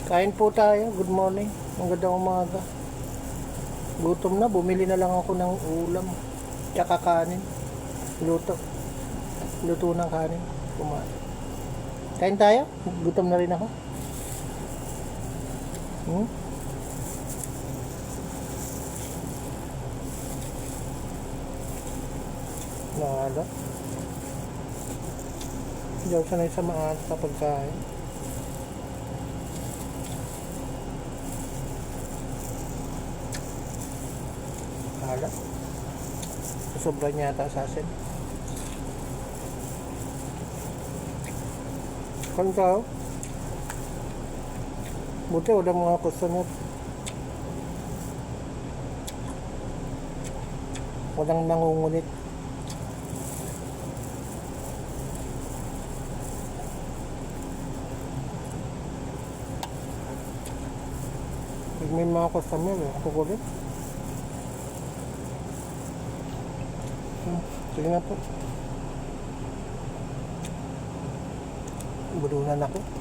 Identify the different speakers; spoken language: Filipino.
Speaker 1: Kain po tayo. Good morning. Magandang umaga. Gutom na. Bumili na lang ako ng ulam. Tsaka kanin. Luto. Luto ng kanin. Kumain. Kain tayo. Gutom na rin ako. Nala. Hindi ako sanay sa maalat sa pagkain. Nala. Sobra niya ata sa asin. Kanta. Buti wala mga customer. Walang nangungunit. Pag may mga customer, kukulit. Sige na po. Bulunan ako.